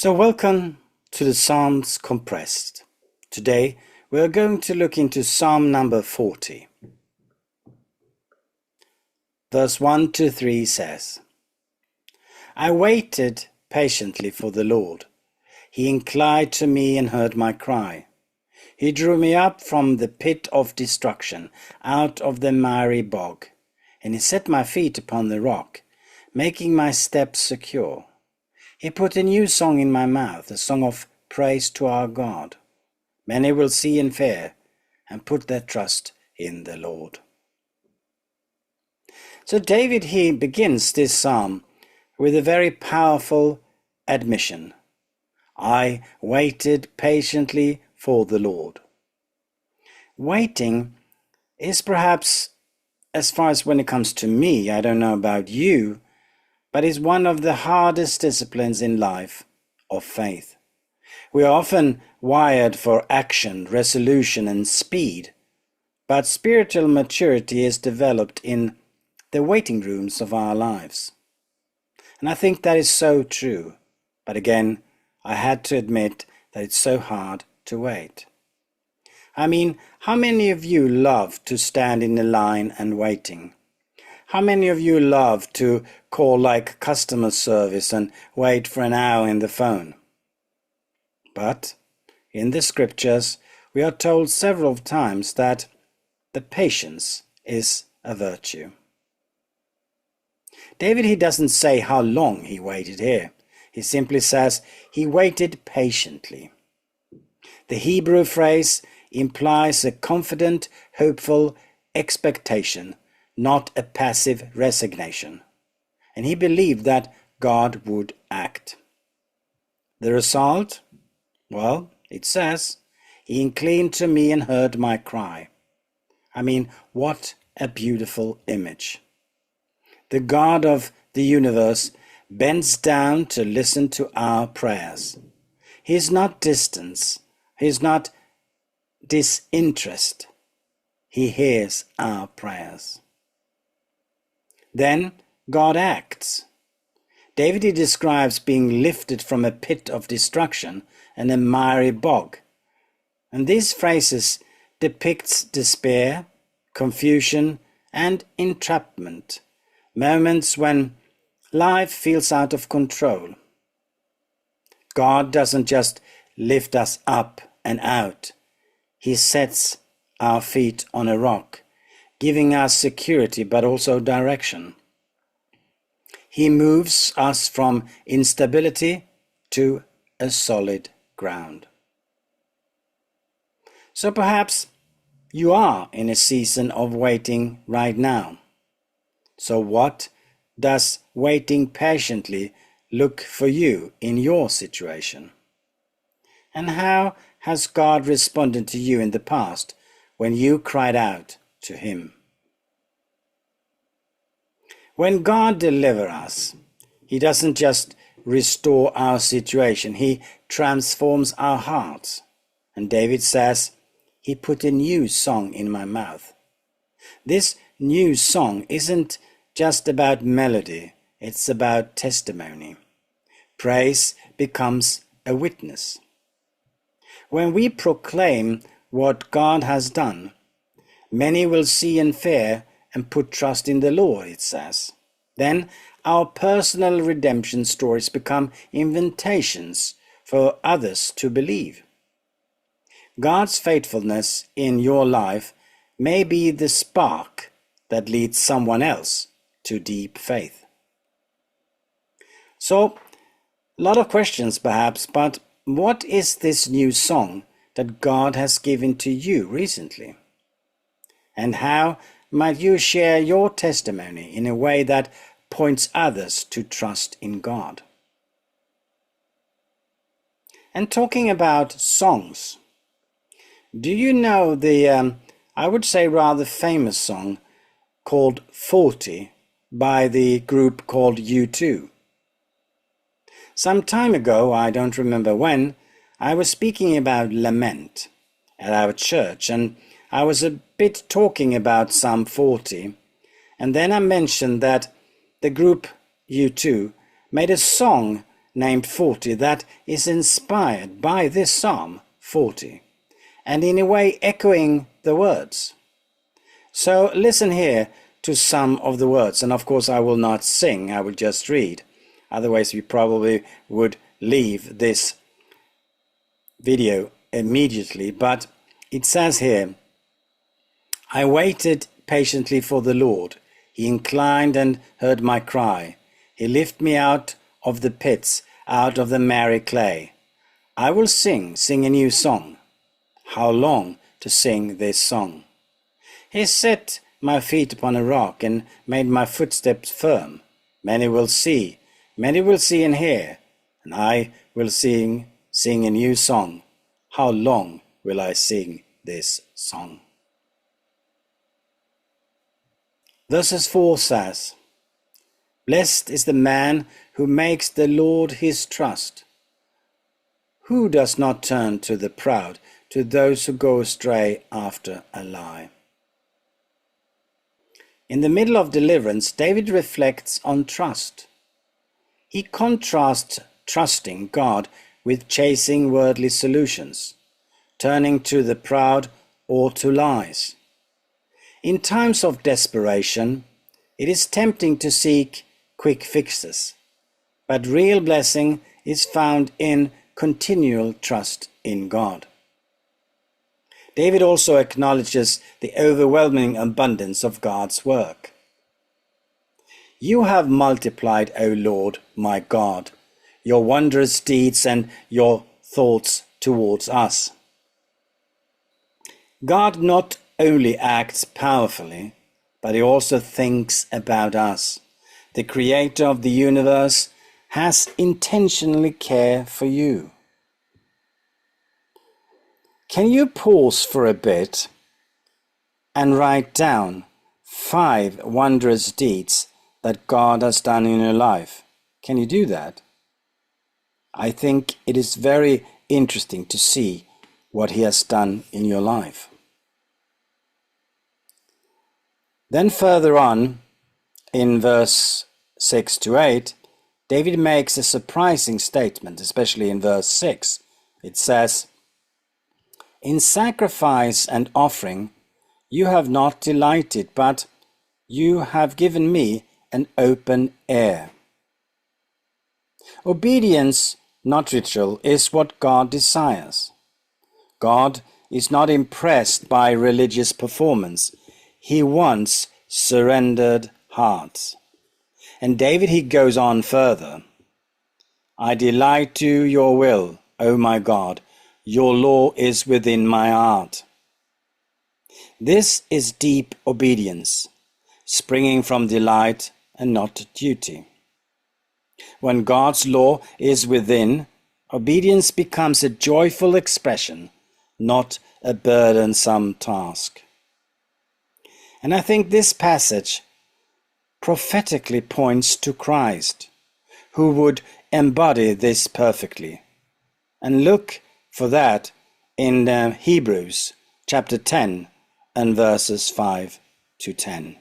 So welcome to the Psalms Compressed. Today we are going to look into Psalm number 40. Verse 1 to 3 says, I waited patiently for the Lord. He inclined to me and heard my cry. He drew me up from the pit of destruction, out of the miry bog, and he set my feet upon the rock, making my steps secure. He put a new song in my mouth, a song of praise to our God. Many will see and fear and put their trust in the Lord. So David, he begins this psalm with a very powerful admission. I waited patiently for the Lord. Waiting is perhaps, as far as when it comes to me, I don't know about you, but is one of the hardest disciplines in life of faith. We are often wired for action, resolution, and speed, but spiritual maturity is developed in the waiting rooms of our lives. And I think that is so true. But again, I had to admit that it's so hard to wait. I mean, how many of you love to stand in the line and waiting? How many of you love to call like customer service and wait for an hour in the phone? But in the scriptures, we are told several times that the patience is a virtue. David, he doesn't say how long he waited here. He simply says he waited patiently. The Hebrew phrase implies a confident, hopeful expectation, not a passive resignation. And he believed that God would act. The result? Well, it says, he inclined to me and heard my cry. I mean, what a beautiful image. The God of the universe bends down to listen to our prayers. He is not distant. He is not disinterest. He hears our prayers. Then God acts. David describes being lifted from a pit of destruction and a miry bog. And these phrases depicts despair, confusion, and entrapment, moments when life feels out of control. God doesn't just lift us up and out. He sets our feet on a rock, giving us security but also direction. He moves us from instability to a solid ground. So perhaps you are in a season of waiting right now. So what does waiting patiently look for you in your situation? And how has God responded to you in the past when you cried out to him? When God delivers us, he doesn't just restore our situation, he transforms our hearts. And David says, he put a new song in my mouth. This new song isn't just about melody, it's about testimony. Praise becomes a witness. When we proclaim what God has done, many will see and fear and put trust in the Lord, it says. Then our personal redemption stories become invitations for others to believe. God's faithfulness in your life may be the spark that leads someone else to deep faith. So, a lot of questions perhaps, but what is this new song that God has given to you recently? And how might you share your testimony in a way that points others to trust in God? And talking about songs, do you know the, I would say rather famous song called 40 by the group called U2? Some time ago, I don't remember when, I was speaking about lament at our church, and I was a bit talking about Psalm 40, and then I mentioned that the group U2 made a song named 40 that is inspired by this Psalm 40, and in a way echoing the words. So listen here to some of the words, and of course I will not sing, I will just read. Otherwise we probably would leave this video immediately, but it says here, I waited patiently for the Lord. He inclined and heard my cry. He lifted me out of the pits, out of the miry clay. I will sing a new song. How long to sing this song? He set my feet upon a rock and made my footsteps firm. Many will see and hear, and I will sing a new song. How long will I sing this song? Verses 4 says, Blessed is the man who makes the Lord his trust, who does not turn to the proud, to those who go astray after a lie. In the middle of deliverance, David reflects on trust. He contrasts trusting God with chasing worldly solutions, turning to the proud or to lies. In times of desperation, it is tempting to seek quick fixes, but real blessing is found in continual trust in God. David also acknowledges the overwhelming abundance of God's work. You have multiplied, O Lord, my God, your wondrous deeds and your thoughts towards us. God not only acts powerfully, but he also thinks about us. The creator of the universe has intentionally cared for you. Can you pause for a bit and write down 5 wondrous deeds that God has done in your life? Can you do that? I think it is very interesting to see what he has done in your life. Then further on, in verse 6 to 8, David makes a surprising statement, especially in verse 6. It says, In sacrifice and offering you have not delighted, but you have given me an open ear. Obedience, not ritual, is what God desires. God is not impressed by religious performance. He wants surrendered hearts. And David, he goes on further. I delight to your will, O my God. Your law is within my heart. This is deep obedience, springing from delight and not duty. When God's law is within, obedience becomes a joyful expression, not a burdensome task. And I think this passage prophetically points to Christ, who would embody this perfectly. And look for that in Hebrews chapter 10 and verses 5 to 10.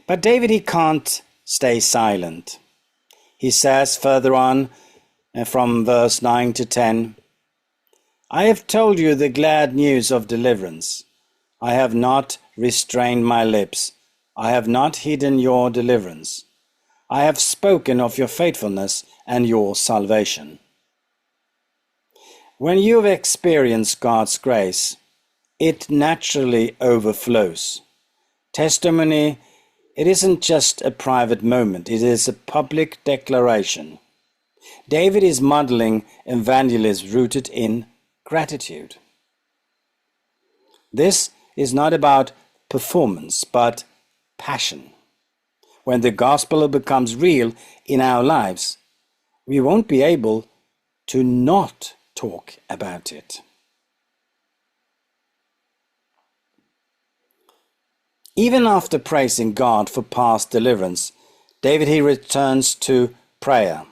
But David, he can't stay silent. He says further on from verse 9 to 10, I have told you the glad news of deliverance. I have not restrained my lips. I have not hidden your deliverance. I have spoken of your faithfulness and your salvation. When you have experienced God's grace, it naturally overflows. Testimony, it isn't just a private moment, it is a public declaration. David is modeling evangelism rooted in gratitude. This is not about performance, but passion. When the gospel becomes real in our lives, we won't be able to not talk about it. Even after praising God for past deliverance, David, he returns to prayer.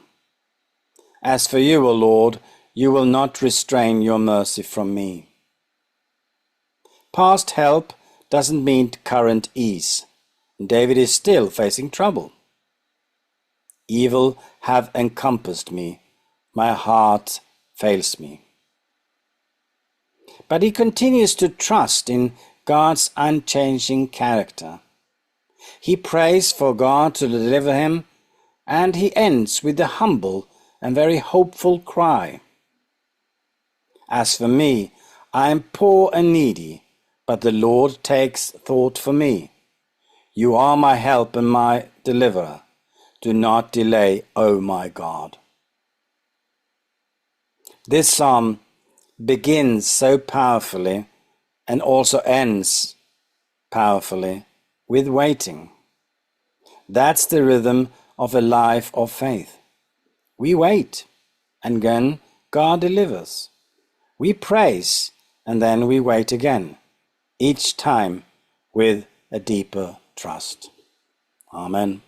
As for you, O Lord, you will not restrain your mercy from me. Past help doesn't mean current ease. David is still facing trouble. Evil have encompassed me. My heart fails me. But he continues to trust in God's unchanging character. He prays for God to deliver him, and he ends with a humble and very hopeful cry. As for me, I am poor and needy, but the Lord takes thought for me. You are my help and my deliverer. Do not delay, O my God. This psalm begins so powerfully and also ends powerfully with waiting. That's the rhythm of a life of faith. We wait, and then God delivers. We praise, and then we wait again, each time with a deeper trust. Amen.